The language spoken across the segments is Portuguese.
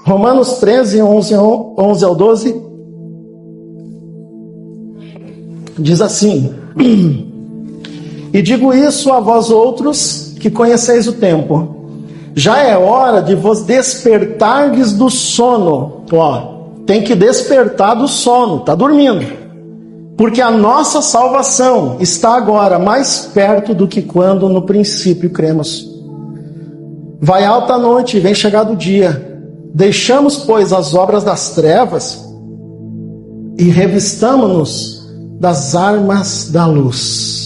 Romanos 13, 11 ao 12, diz assim: E digo isso a vós outros que conheceis o tempo. Já é hora de vos despertardes do sono. Tem que despertar do sono, está dormindo. Porque a nossa salvação está agora mais perto do que quando no princípio cremos. Vai alta a noite e vem chegado o dia. Deixamos, pois, as obras das trevas e revistamo-nos das armas da luz.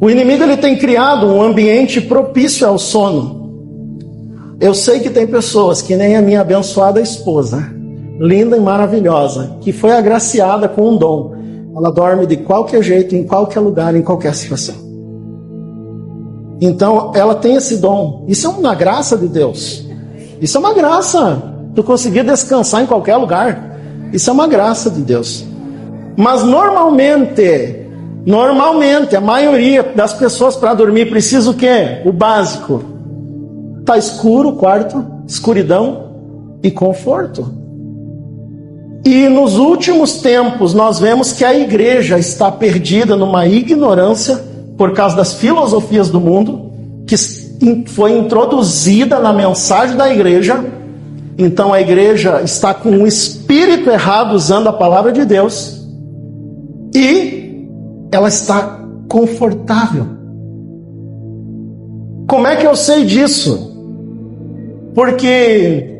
O inimigo ele tem criado um ambiente propício ao sono. Eu sei que tem pessoas que nem a minha abençoada esposa, linda e maravilhosa, que foi agraciada com um dom. Ela dorme de qualquer jeito, em qualquer lugar, em qualquer situação. Então, ela tem esse dom. Isso é uma graça de Deus. Isso é uma graça. Tu conseguir descansar em qualquer lugar. Isso é uma graça de Deus. Mas normalmente, a maioria das pessoas para dormir precisa o quê? O básico. Tá escuro o quarto, escuridão e conforto. E nos últimos tempos nós vemos que a igreja está perdida numa ignorância por causa das filosofias do mundo, que foi introduzida na mensagem da igreja. Então a igreja está com um espírito errado usando a palavra de Deus. E ela está confortável. Como é que eu sei disso? Porque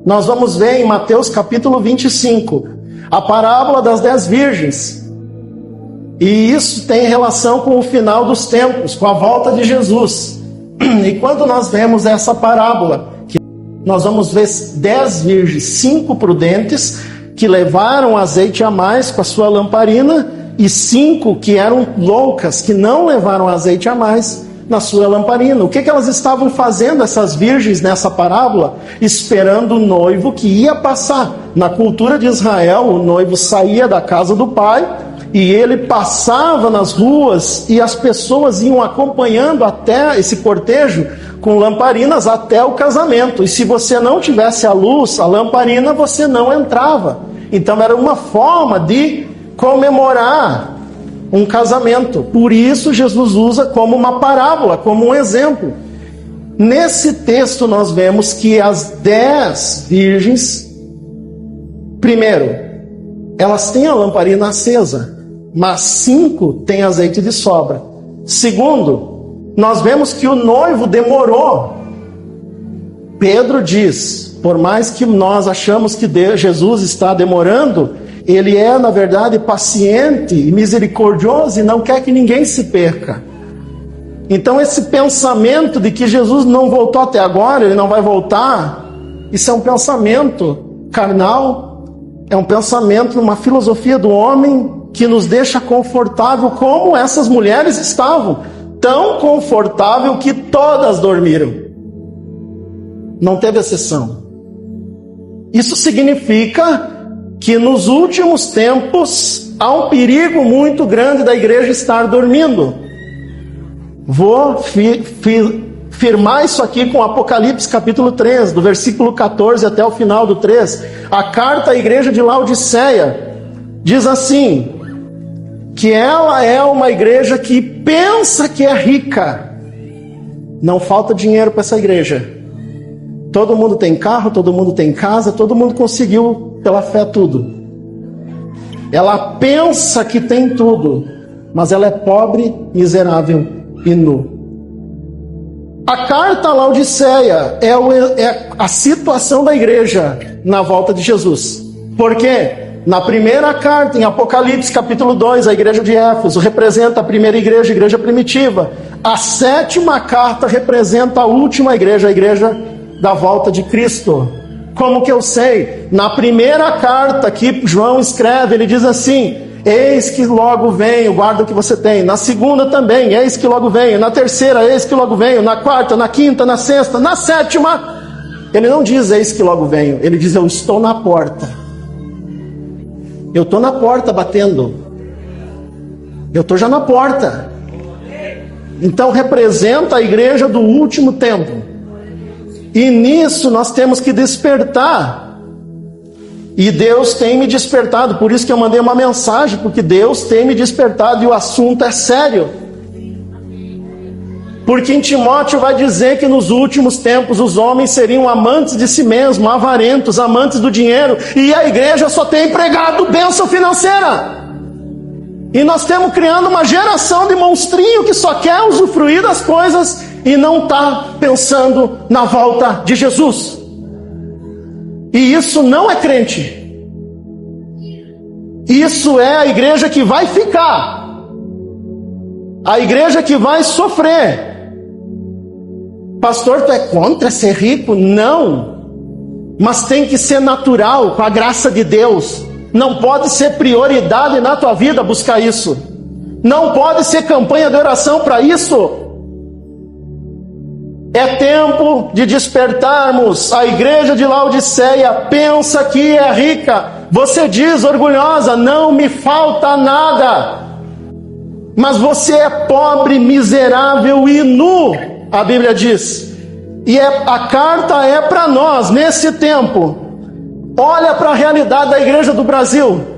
nós vamos ver em Mateus capítulo 25, a parábola das 10 virgens. E isso tem relação com o final dos tempos, com a volta de Jesus. E quando nós vemos essa parábola, nós vamos ver 10 virgens, 5 prudentes, que levaram azeite a mais com a sua lamparina, e 5 que eram loucas, que não levaram azeite a mais na sua lamparina. O que elas estavam fazendo, essas virgens, nessa parábola? Esperando o noivo que ia passar. Na cultura de Israel, o noivo saía da casa do pai, e ele passava nas ruas, e as pessoas iam acompanhando até esse cortejo com lamparinas até o casamento. E se você não tivesse a luz, a lamparina, você não entrava. Então era uma forma de comemorar um casamento. Por isso Jesus usa como uma parábola, como um exemplo. Nesse texto nós vemos que as 10 virgens, primeiro, elas têm a lamparina acesa, mas 5 têm azeite de sobra. Segundo, nós vemos que o noivo demorou. Pedro diz, por mais que nós achamos que Jesus está demorando, ele é, na verdade, paciente e misericordioso e não quer que ninguém se perca. Então esse pensamento de que Jesus não voltou até agora, ele não vai voltar, isso é um pensamento carnal, é um pensamento, uma filosofia do homem que nos deixa confortável como essas mulheres estavam. Tão confortável que todas dormiram. Não teve exceção. Isso significa que nos últimos tempos há um perigo muito grande da igreja estar dormindo. Vou firmar isso aqui com Apocalipse capítulo 3, do versículo 14 até o final do 3. A carta à igreja de Laodiceia diz assim, que ela é uma igreja que pensa que é rica. Não falta dinheiro para essa igreja. Todo mundo tem carro, todo mundo tem casa, todo mundo conseguiu pela fé tudo. Ela pensa que tem tudo, mas ela é pobre, miserável e nu. A carta a Laodiceia é a situação da igreja na volta de Jesus. Por quê? Na primeira carta, em Apocalipse capítulo 2, a igreja de Éfeso representa a primeira igreja, a igreja primitiva. A 7ª carta representa a última igreja, a igreja da volta de Cristo. Como que eu sei? Na primeira carta que João escreve, ele diz assim, eis que logo venho, guarda o que você tem. Na segunda também, eis que logo venho. Na terceira, eis que logo venho. Na quarta, na quinta, na sexta, na 7ª. Ele não diz eis que logo venho, ele diz eu estou na porta. Eu estou na porta batendo. Eu estou já na porta. Então representa a igreja do último tempo. E nisso nós temos que despertar. E Deus tem me despertado, por isso que eu mandei uma mensagem, porque Deus tem me despertado e o assunto é sério. Porque em Timóteo vai dizer que nos últimos tempos os homens seriam amantes de si mesmos, avarentos, amantes do dinheiro, e a igreja só tem pregado bênção financeira. E nós estamos criando uma geração de monstrinho que só quer usufruir das coisas e não está pensando na volta de Jesus. E isso não é crente. Isso é a igreja que vai ficar. A igreja que vai sofrer. Pastor, tu é contra ser rico? Não. Mas tem que ser natural, com a graça de Deus. Não pode ser prioridade na tua vida buscar isso. Não pode ser campanha de oração para isso. É tempo de despertarmos. A igreja de Laodiceia pensa que é rica. Você diz orgulhosa, não me falta nada. Mas você é pobre, miserável e nu, a Bíblia diz. E a carta é para nós, nesse tempo. Olha para a realidade da igreja do Brasil.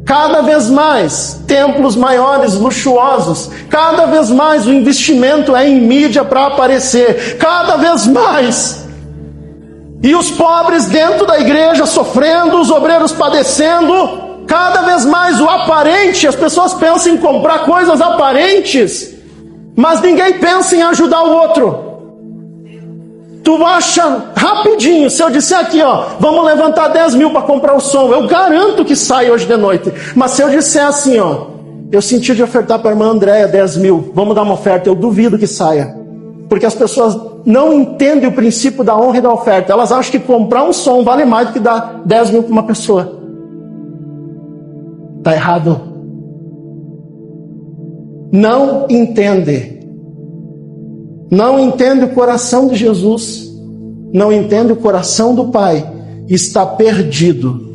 Cada vez mais, templos maiores, luxuosos. Cada vez mais o investimento é em mídia para aparecer. Cada vez mais. E os pobres dentro da igreja sofrendo, os obreiros padecendo. Cada vez mais o aparente. As pessoas pensam em comprar coisas aparentes, mas ninguém pensa em ajudar o outro. Tu acha rapidinho, se eu disser aqui, vamos levantar 10 mil para comprar o som, eu garanto que sai hoje de noite. Mas se eu disser assim, eu senti de ofertar para a irmã Andréia 10 mil, vamos dar uma oferta, eu duvido que saia. Porque as pessoas não entendem o princípio da honra e da oferta. Elas acham que comprar um som vale mais do que dar 10 mil para uma pessoa. Está errado. Não entende. Não entende o coração de Jesus, não entende o coração do Pai, está perdido,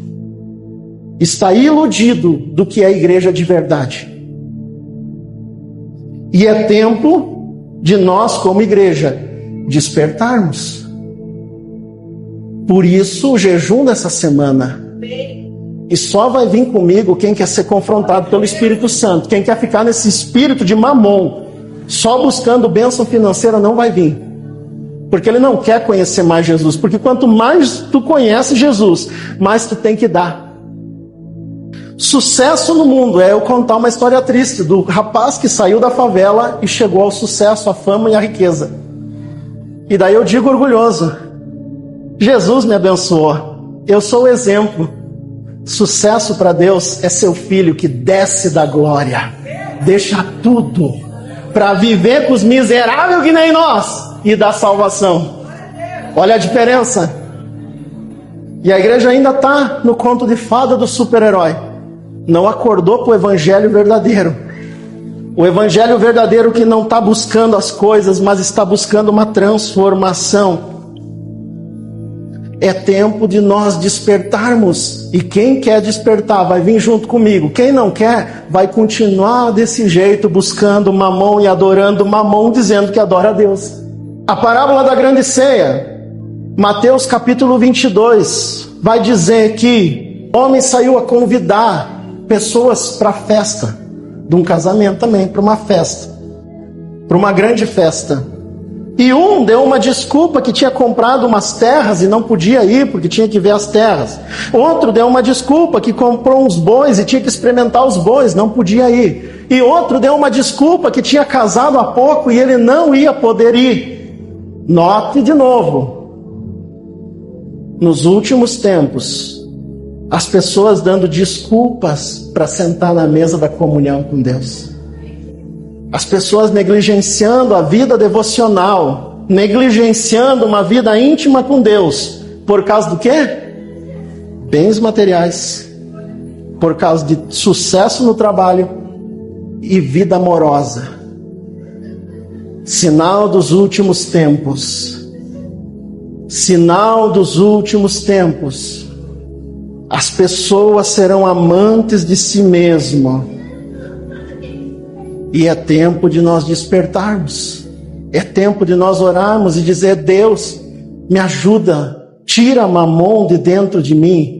está iludido do que é a igreja de verdade. E é tempo de nós, como igreja, despertarmos. Por isso o jejum dessa semana. E só vai vir comigo quem quer ser confrontado pelo Espírito Santo, quem quer ficar nesse espírito de mamon, só buscando bênção financeira, não vai vir. Porque ele não quer conhecer mais Jesus. Porque quanto mais tu conheces Jesus, mais tu tem que dar. Sucesso no mundo é eu contar uma história triste do rapaz que saiu da favela e chegou ao sucesso, à fama e à riqueza. E daí eu digo orgulhoso, Jesus me abençoou. Eu sou o exemplo. Sucesso para Deus é seu filho que desce da glória. Deixa tudo para viver com os miseráveis que nem nós e dar salvação. Olha a diferença. E a igreja ainda está no conto de fada do super-herói. Não acordou para o evangelho verdadeiro. O evangelho verdadeiro que não está buscando as coisas, mas está buscando uma transformação. É tempo de nós despertarmos. E quem quer despertar vai vir junto comigo. Quem não quer vai continuar desse jeito, buscando mamon e adorando mamon, dizendo que adora a Deus. A parábola da grande ceia, Mateus capítulo 22, vai dizer que o homem saiu a convidar pessoas para a festa, de um casamento também, para uma festa, para uma grande festa. E um deu uma desculpa que tinha comprado umas terras e não podia ir porque tinha que ver as terras. Outro deu uma desculpa que comprou uns bois e tinha que experimentar os bois, não podia ir. E outro deu uma desculpa que tinha casado há pouco e ele não ia poder ir. Note de novo, nos últimos tempos, as pessoas dando desculpas para sentar na mesa da comunhão com Deus. As pessoas negligenciando a vida devocional, negligenciando uma vida íntima com Deus, por causa do quê? Bens materiais, por causa de sucesso no trabalho e vida amorosa. Sinal dos últimos tempos. Sinal dos últimos tempos. As pessoas serão amantes de si mesmo. E é tempo de nós despertarmos. É tempo de nós orarmos e dizer: Deus, me ajuda, tira Mamon de dentro de mim.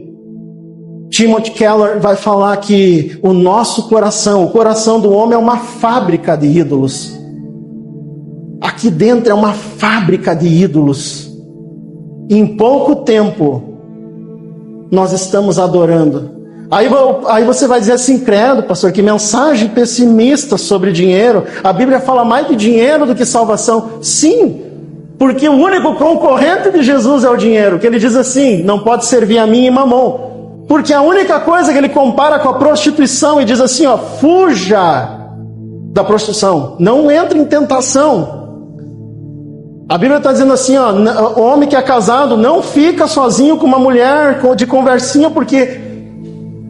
Timothy Keller vai falar que o nosso coração, o coração do homem é uma fábrica de ídolos. Aqui dentro é uma fábrica de ídolos. Em pouco tempo, nós estamos adorando. Aí você vai dizer assim: credo, pastor, que mensagem pessimista sobre dinheiro. A Bíblia fala mais de dinheiro do que salvação. Sim, porque o único concorrente de Jesus é o dinheiro. Que ele diz assim: não pode servir a mim e Mamon. Porque a única coisa que ele compara com a prostituição e diz assim, ó, fuja da prostituição, não entre em tentação. A Bíblia está dizendo assim, ó, o homem que é casado não fica sozinho com uma mulher de conversinha, porque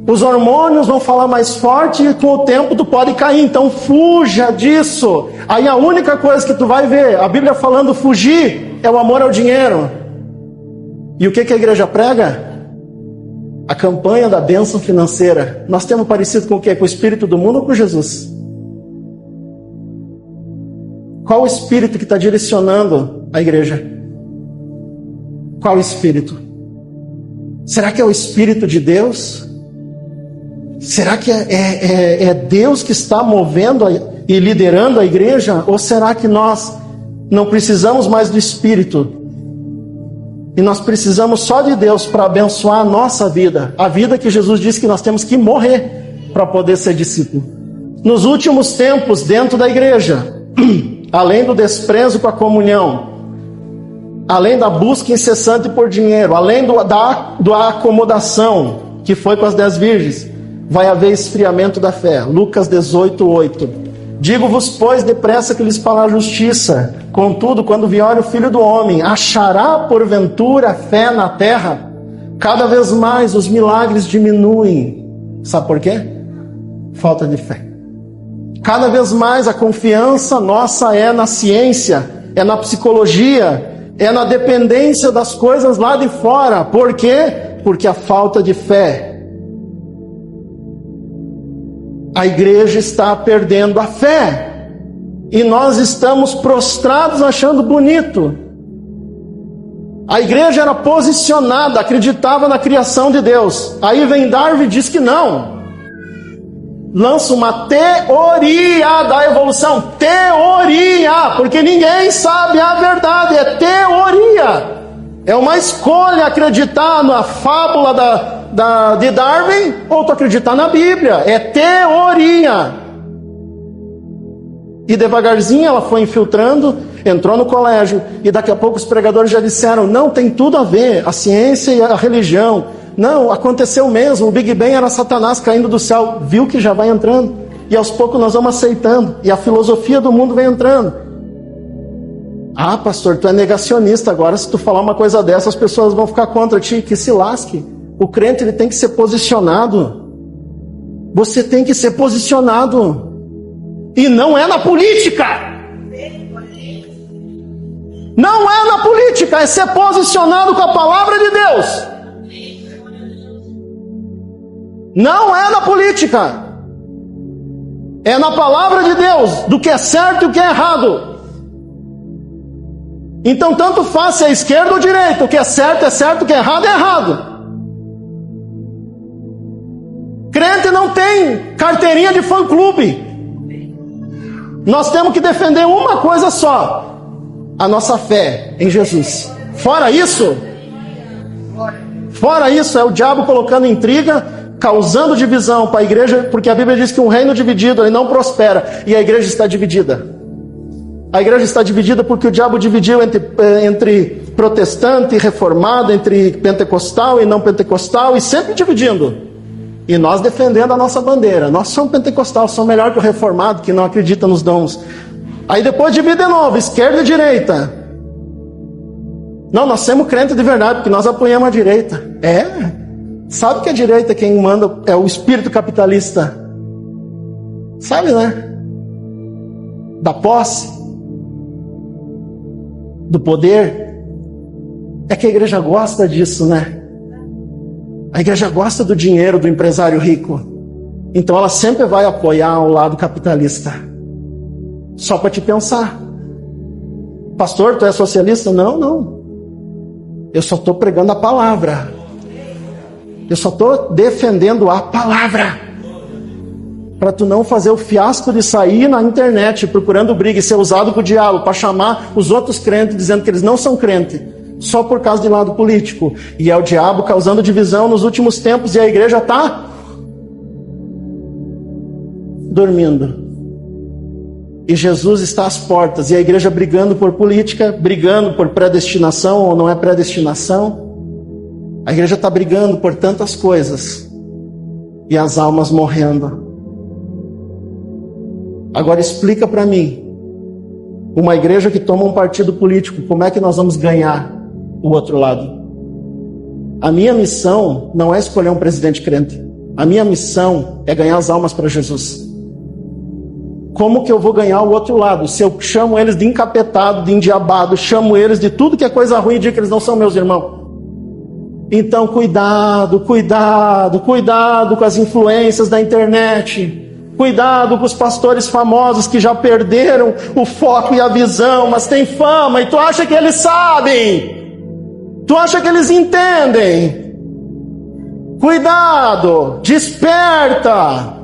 os hormônios vão falar mais forte e com o tempo tu pode cair, então fuja disso. Aí a única coisa que tu vai ver, a Bíblia falando fugir, é o amor ao dinheiro. E o que a igreja prega? A campanha da bênção financeira. Nós temos parecido com o quê? Com o espírito do mundo ou com Jesus? Qual o espírito que está direcionando a igreja? Qual o espírito? Será que é o Espírito de Deus? Será que é Deus que está movendo e liderando a igreja? Ou será que nós não precisamos mais do Espírito? E nós precisamos só de Deus para abençoar a nossa vida. A vida que Jesus disse que nós temos que morrer para poder ser discípulo. Nos últimos tempos, dentro da igreja, além do desprezo com a comunhão, além da busca incessante por dinheiro, além da acomodação, que foi com as 10 virgens, vai haver esfriamento da fé. Lucas 18:8. Digo-vos, pois, depressa que lhes falar justiça. Contudo, quando vier o Filho do Homem, achará porventura fé na terra? Cada vez mais os milagres diminuem. Sabe por quê? Falta de fé. Cada vez mais a confiança nossa é na ciência, é na psicologia, é na dependência das coisas lá de fora. Por quê? Porque a falta de fé. A igreja está perdendo a fé. E nós estamos prostrados achando bonito. A igreja era posicionada, acreditava na criação de Deus. Aí vem Darwin e diz que não. Lança uma teoria da evolução. Teoria! Porque ninguém sabe a verdade. É teoria. É uma escolha acreditar na fábula de Darwin ou tu acreditar na Bíblia. É teoria. E devagarzinho ela foi infiltrando, entrou no colégio, e daqui a pouco os pregadores já disseram: não, tem tudo a ver, a ciência e a religião. Não, aconteceu mesmo, o Big Bang era Satanás caindo do céu. Viu que já vai entrando, e aos poucos nós vamos aceitando, e a filosofia do mundo vem entrando. Ah, pastor, tu é negacionista agora, se tu falar uma coisa dessa, as pessoas vão ficar contra ti. Que se lasque. O crente, ele tem que ser posicionado. Você tem que ser posicionado. E não é na política. Não é na política, é ser posicionado com a palavra de Deus. Não é na política. É na palavra de Deus, do que é certo e o que é errado. Então tanto faz se é esquerda ou direita, o que é certo, o que é errado é errado. Crente não tem carteirinha de fã-clube. Nós temos que defender uma coisa só: a nossa fé em Jesus. Fora isso é o diabo colocando intriga, causando divisão para a igreja, porque a Bíblia diz que um reino dividido ele não prospera, e a igreja está dividida. A igreja está dividida porque o diabo dividiu entre protestante e reformado, entre pentecostal e não pentecostal, e sempre dividindo. E nós defendendo a nossa bandeira. Nós somos pentecostal, somos melhor que o reformado, que não acredita nos dons. Aí depois divide de novo, esquerda e direita. Não, nós somos crentes de verdade, porque nós apoiamos a direita. Sabe que a direita quem manda é o espírito capitalista. Sabe, né? Da posse, do poder. É que a igreja gosta disso, né? A igreja gosta do dinheiro do empresário rico. Então ela sempre vai apoiar o lado capitalista. Só para te pensar. Pastor, tu é socialista? Não, não. Eu só estou pregando a palavra. Eu só estou defendendo a palavra. Para tu não fazer o fiasco de sair na internet procurando briga e ser usado por diabo para chamar os outros crentes dizendo que eles não são crentes, só por causa de lado político. E é o diabo causando divisão nos últimos tempos e a igreja está dormindo. E Jesus está às portas e a igreja brigando por política, brigando por predestinação ou não é predestinação. A igreja está brigando por tantas coisas e as almas morrendo. Agora explica para mim, uma igreja que toma um partido político, como é que nós vamos ganhar o outro lado? A minha missão não é escolher um presidente crente. A minha missão é ganhar as almas para Jesus. Como que eu vou ganhar o outro lado? Se eu chamo eles de encapetado, de endiabado, chamo eles de tudo que é coisa ruim e digo que eles não são meus irmãos. Então cuidado, cuidado, cuidado com as influências da internet. Cuidado com os pastores famosos que já perderam o foco e a visão, mas têm fama e tu acha que eles sabem? Tu acha que eles entendem? Cuidado, desperta!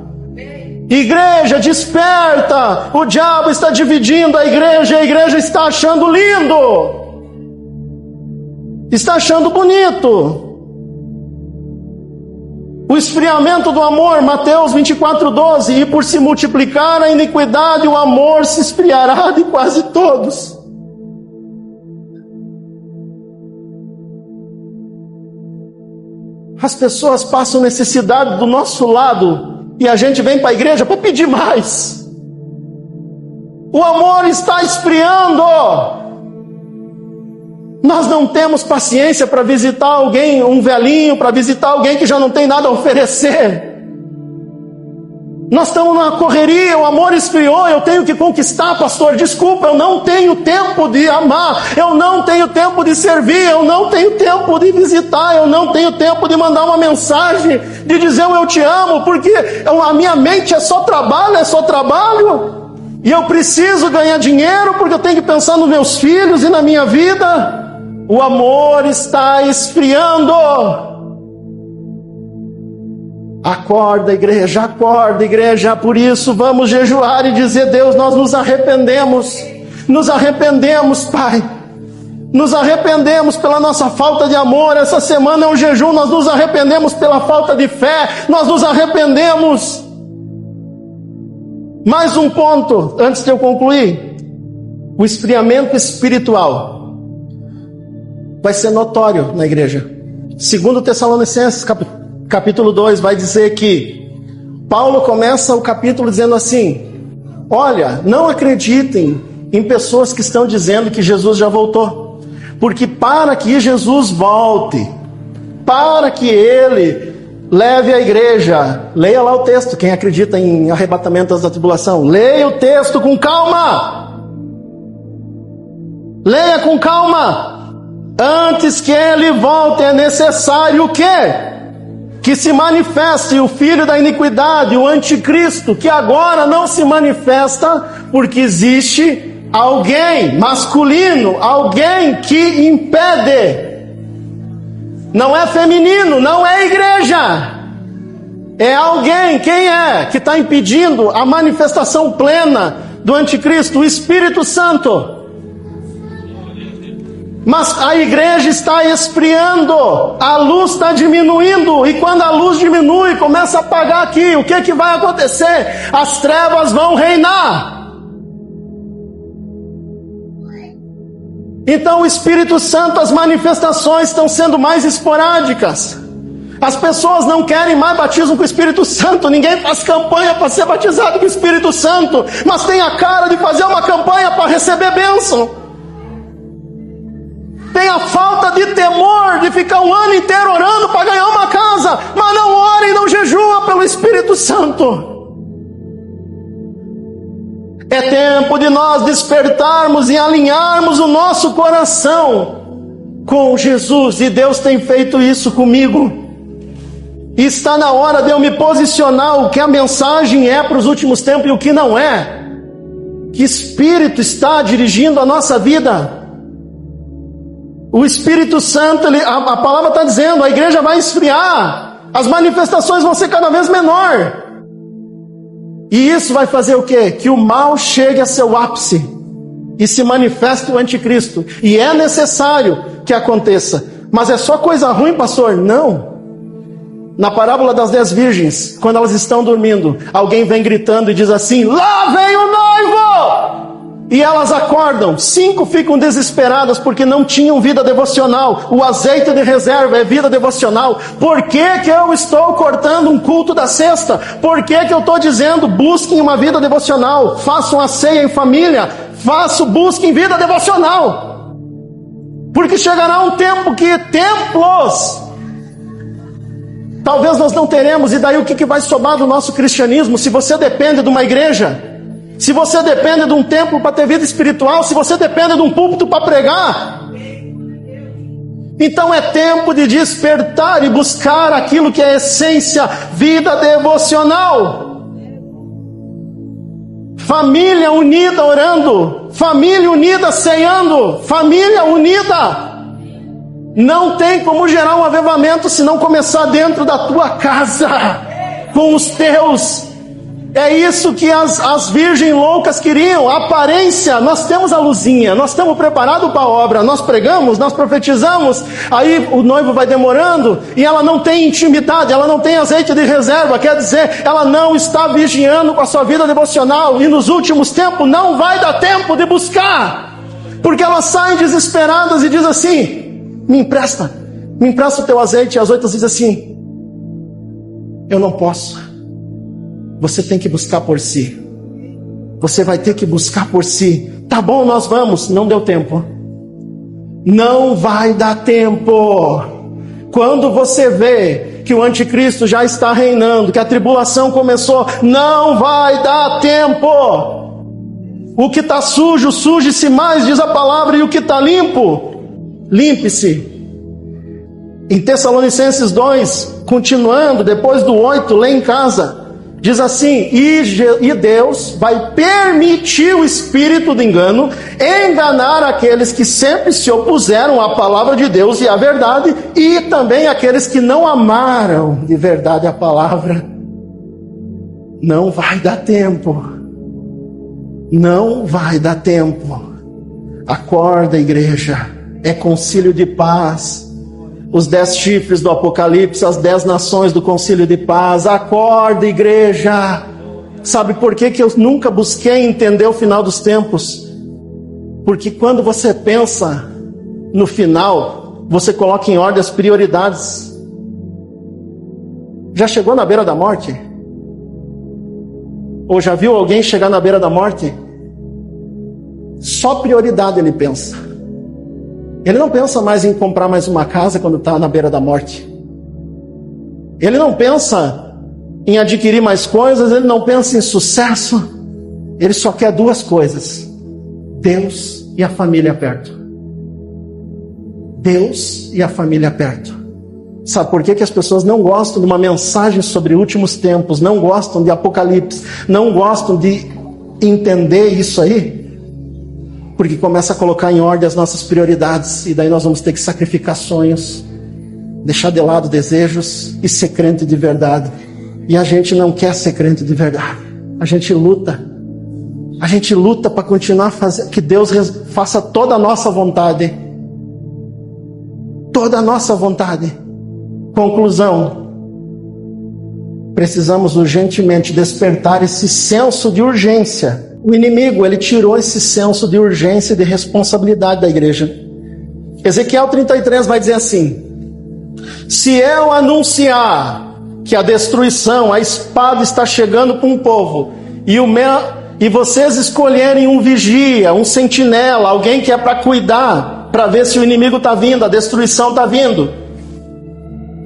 Igreja, desperta! O diabo está dividindo a igreja está achando lindo! Está achando bonito! O esfriamento do amor, Mateus 24:12, e por se multiplicar a iniquidade, o amor se esfriará de quase todos. As pessoas passam necessidade do nosso lado e a gente vem para a igreja para pedir mais. O amor está esfriando. Nós não temos paciência para visitar alguém, um velhinho, para visitar alguém que já não tem nada a oferecer. Nós estamos na correria, o amor esfriou, eu tenho que conquistar, pastor, desculpa, eu não tenho tempo de amar, eu não tenho tempo de servir, eu não tenho tempo de visitar, eu não tenho tempo de mandar uma mensagem, de dizer eu te amo, porque a minha mente é só trabalho, e eu preciso ganhar dinheiro, porque eu tenho que pensar nos meus filhos e na minha vida. O amor está esfriando. Acorda, igreja, por isso vamos jejuar e dizer: Deus, nós nos arrependemos, Pai, nos arrependemos pela nossa falta de amor. Essa semana é um jejum, nós nos arrependemos pela falta de fé, nós nos arrependemos. Mais um ponto, antes de eu concluir: o esfriamento espiritual vai ser notório na igreja. 2 Tessalonicenses, capítulo 2, vai dizer que Paulo começa o capítulo dizendo assim: olha, não acreditem em pessoas que estão dizendo que Jesus já voltou, porque para que Jesus volte, para que Ele leve a igreja, leia lá o texto, quem acredita em arrebatamento da tribulação, leia o texto com calma, leia com calma. Antes que Ele volte é necessário o quê? Que se manifeste o filho da iniquidade, o anticristo, que agora não se manifesta porque existe alguém masculino, alguém que impede. Não é feminino, não é igreja. É alguém, quem é? Que está impedindo a manifestação plena do anticristo, o Espírito Santo. Mas a igreja está esfriando, a luz está diminuindo, e quando a luz diminui, começa a apagar aqui, o que vai acontecer? As trevas vão reinar. Então o Espírito Santo, as manifestações estão sendo mais esporádicas. As pessoas não querem mais batismo com o Espírito Santo, ninguém faz campanha para ser batizado com o Espírito Santo, mas tem a cara de fazer uma campanha para receber bênção. Tem a falta de temor de ficar um ano inteiro orando para ganhar uma casa, mas não ora e não jejua pelo Espírito Santo. É tempo de nós despertarmos e alinharmos o nosso coração com Jesus, e Deus tem feito isso comigo. E está na hora de eu me posicionar o que a mensagem é para os últimos tempos e o que não é. Que espírito está dirigindo a nossa vida? O Espírito Santo, a palavra está dizendo, a igreja vai esfriar, as manifestações vão ser cada vez menor. E isso vai fazer o quê? Que o mal chegue a seu ápice e se manifeste o anticristo. E é necessário que aconteça. Mas é só coisa ruim, pastor? Não. Na parábola das 10 virgens, quando elas estão dormindo, alguém vem gritando e diz assim: lá vem o noivo! E elas acordam. 5 ficam desesperadas porque não tinham vida devocional. O azeite de reserva é vida devocional. Por que que eu estou cortando um culto da sexta? Por que que eu estou dizendo busquem uma vida devocional? Façam a ceia em família. Busquem vida devocional. Porque chegará um tempo que templos talvez nós não teremos. E daí o que vai sobrar do nosso cristianismo? Se você depende de uma igreja, se você depende de um templo para ter vida espiritual, se você depende de um púlpito para pregar, então é tempo de despertar e buscar aquilo que é a essência, vida devocional. Família unida orando, família unida ceando, família unida. Não tem como gerar um avivamento se não começar dentro da tua casa, com os teus. É isso que as virgens loucas queriam, a aparência. Nós temos a luzinha, nós estamos preparados para a obra, nós pregamos, nós profetizamos, aí o noivo vai demorando, e ela não tem intimidade, ela não tem azeite de reserva, quer dizer, ela não está vigiando com a sua vida devocional, e nos últimos tempos não vai dar tempo de buscar, porque elas saem desesperadas e dizem assim: me empresta o teu azeite. E as outras dizem assim: eu não posso. Você tem que buscar por si. Você vai ter que buscar por si. Tá bom, nós vamos. Não deu tempo. Não vai dar tempo. Quando você vê que o anticristo já está reinando, que a tribulação começou, não vai dar tempo. O que está sujo, suje-se mais, diz a palavra, e o que está limpo, limpe-se. Em Tessalonicenses 2, continuando, depois do 8, lê em casa, diz assim: e Deus vai permitir o espírito de engano enganar aqueles que sempre se opuseram à palavra de Deus e à verdade, e também aqueles que não amaram de verdade a palavra. Não vai dar tempo. Não vai dar tempo. Acorda, igreja. É concílio de paz. Os 10 chifres do Apocalipse, as 10 nações do concílio de paz. Acorda, igreja. Sabe por que eu nunca busquei entender o final dos tempos? Porque quando você pensa no final, você coloca em ordem as prioridades. Já chegou na beira da morte? Ou já viu alguém chegar na beira da morte? Só prioridade ele pensa. Ele não pensa mais em comprar mais uma casa quando está na beira da morte. Ele não pensa em adquirir mais coisas, ele não pensa em sucesso. Ele só quer 2 coisas: Deus e a família perto. Deus e a família perto. Sabe por que as pessoas não gostam de uma mensagem sobre últimos tempos, não gostam de Apocalipse, não gostam de entender isso aí? Porque começa a colocar em ordem as nossas prioridades, e daí nós vamos ter que sacrificar sonhos, deixar de lado desejos e ser crente de verdade. E a gente não quer ser crente de verdade. A gente luta para continuar fazendo que Deus faça toda a nossa vontade. Toda a nossa vontade. Conclusão: precisamos urgentemente despertar esse senso de urgência. O inimigo, ele tirou esse senso de urgência e de responsabilidade da igreja. Ezequiel 33 vai dizer assim: se eu anunciar que a destruição, a espada está chegando para um povo, e vocês escolherem um vigia, um sentinela, alguém que é para cuidar, para ver se o inimigo está vindo, a destruição está vindo,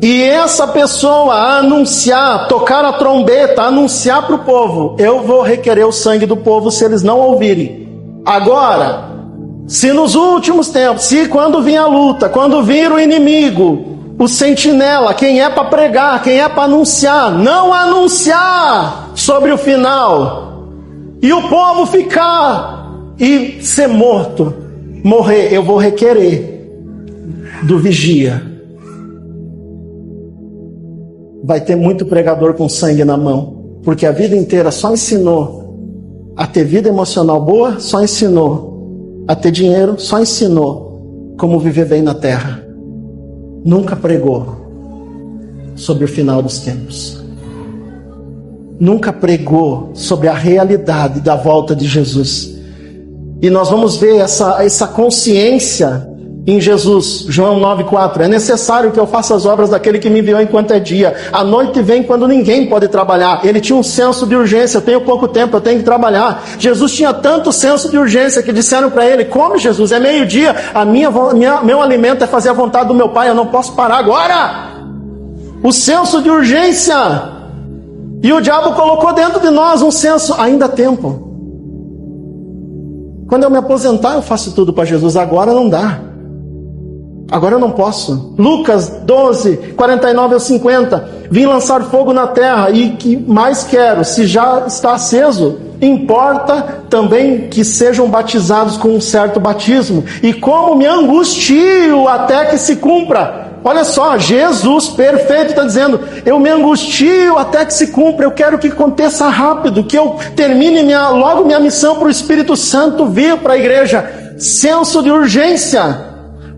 e essa pessoa anunciar, tocar a trombeta, anunciar para o povo, eu vou requerer o sangue do povo se eles não ouvirem. Agora, se nos últimos tempos, se quando vir a luta, quando vir o inimigo, o sentinela, quem é para pregar, quem é para anunciar, não anunciar sobre o final, e o povo ficar e ser morto, morrer, eu vou requerer do vigia. Vai ter muito pregador com sangue na mão, porque a vida inteira só ensinou a ter vida emocional boa, só ensinou a ter dinheiro, só ensinou como viver bem na terra. Nunca pregou sobre o final dos tempos. Nunca pregou sobre a realidade da volta de Jesus. E nós vamos ver essa consciência em Jesus. João 9,4. É necessário que eu faça as obras daquele que me enviou enquanto é dia. A noite vem quando ninguém pode trabalhar. Ele tinha um senso de urgência. Eu tenho pouco tempo, eu tenho que trabalhar. Jesus tinha tanto senso de urgência que disseram para ele: come, Jesus, é meio-dia. Meu alimento é fazer a vontade do meu Pai. Eu não posso parar agora. O senso de urgência. E o diabo colocou dentro de nós um senso: ainda há tempo. Quando eu me aposentar, eu faço tudo para Jesus. Agora não dá. Agora eu não posso. Lucas 12, 49 ao 50. Vim lançar fogo na terra, e que mais quero, se já está aceso, importa também que sejam batizados com um certo batismo. E como me angustio até que se cumpra. Olha só, Jesus perfeito está dizendo: eu me angustio até que se cumpra. Eu quero que aconteça rápido, que eu termine logo minha missão para o Espírito Santo vir para a igreja. Senso de urgência.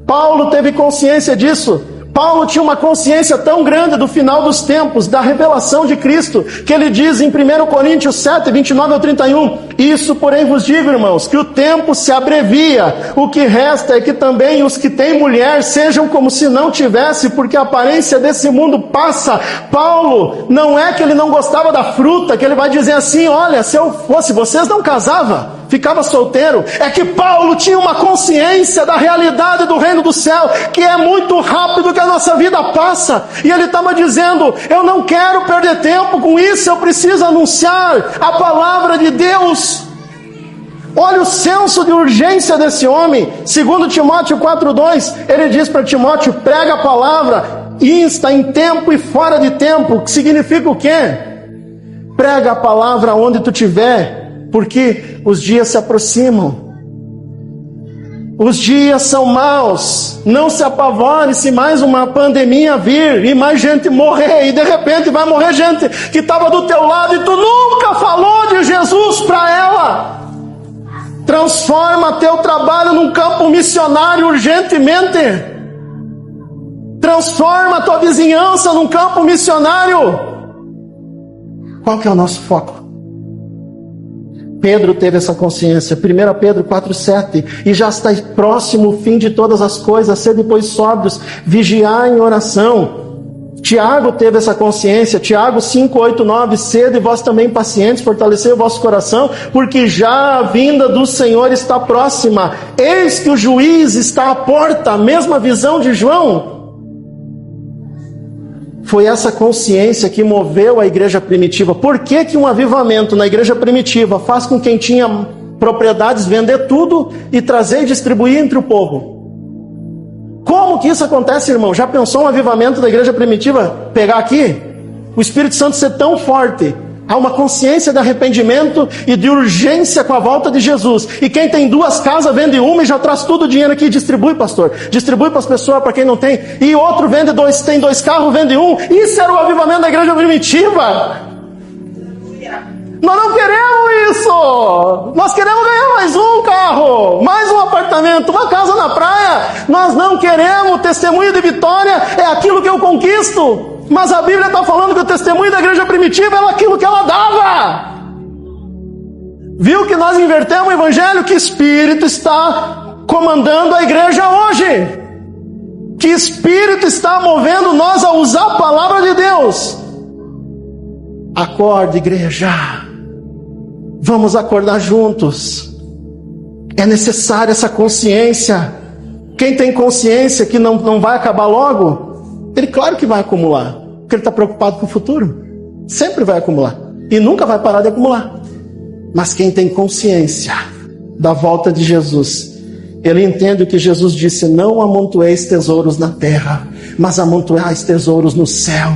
Paulo teve consciência disso. Paulo tinha uma consciência tão grande do final dos tempos, da revelação de Cristo, que ele diz em 1 Coríntios 7, 29 ao 31, isso porém vos digo, irmãos, que o tempo se abrevia, o que resta é que também os que têm mulher sejam como se não tivesse, porque a aparência desse mundo passa. Paulo, não é que ele não gostava da fruta, que ele vai dizer assim: olha, se eu fosse, vocês não casavam, ficava solteiro. É que Paulo tinha uma consciência da realidade do reino do céu, que é muito rápido que a nossa vida passa, e ele estava dizendo: eu não quero perder tempo com isso, eu preciso anunciar a palavra de Deus. Olha o senso de urgência desse homem. 2 Timóteo 4,2, ele diz para Timóteo: prega a palavra, insta em tempo e fora de tempo. Que significa o quê? Prega a palavra onde tu estiver, porque os dias se aproximam. Os dias são maus. Não se apavore se mais uma pandemia vir e mais gente morrer, e de repente vai morrer gente que estava do teu lado e tu nunca falou de Jesus para ela. Transforma teu trabalho num campo missionário urgentemente. Transforma tua vizinhança num campo missionário. Qual que é o nosso foco? Pedro teve essa consciência. 1 Pedro 4,7. E já está próximo o fim de todas as coisas. Sede, pois, sóbrios, vigiar em oração. Tiago teve essa consciência. Tiago 5:8-9. Sede vós também pacientes, fortalecei o vosso coração, porque já a vinda do Senhor está próxima. Eis que o juiz está à porta. A mesma visão de João. Foi essa consciência que moveu a igreja primitiva. Por que um avivamento na igreja primitiva faz com quem tinha propriedades vender tudo e trazer e distribuir entre o povo? Como que isso acontece, irmão? Já pensou um avivamento da igreja primitiva pegar aqui? O Espírito Santo ser tão forte. Há uma consciência de arrependimento e de urgência com a volta de Jesus. E quem tem 2 casas vende uma e já traz todo o dinheiro aqui e distribui, pastor. Distribui para as pessoas, para quem não tem. E outro tem 2 carros, vende um. Isso era o avivamento da igreja primitiva. Nós não queremos isso. Nós queremos ganhar mais um carro, mais um apartamento, uma casa na praia. Nós não queremos. Testemunho de vitória é aquilo que eu conquisto. Mas a Bíblia está falando que o testemunho da igreja primitiva era aquilo que ela dava. Viu que nós invertemos o evangelho? Que Espírito está comandando a igreja hoje? Que Espírito está movendo nós a usar a palavra de Deus? Acorde, igreja. Vamos acordar juntos. É necessária essa consciência. Quem tem consciência que não vai acabar logo, ele claro que vai acumular, porque ele está preocupado com o futuro. Sempre vai acumular e nunca vai parar de acumular. Mas quem tem consciência da volta de Jesus, ele entende o que Jesus disse: não amontoeis tesouros na terra, mas amontoeis tesouros no céu.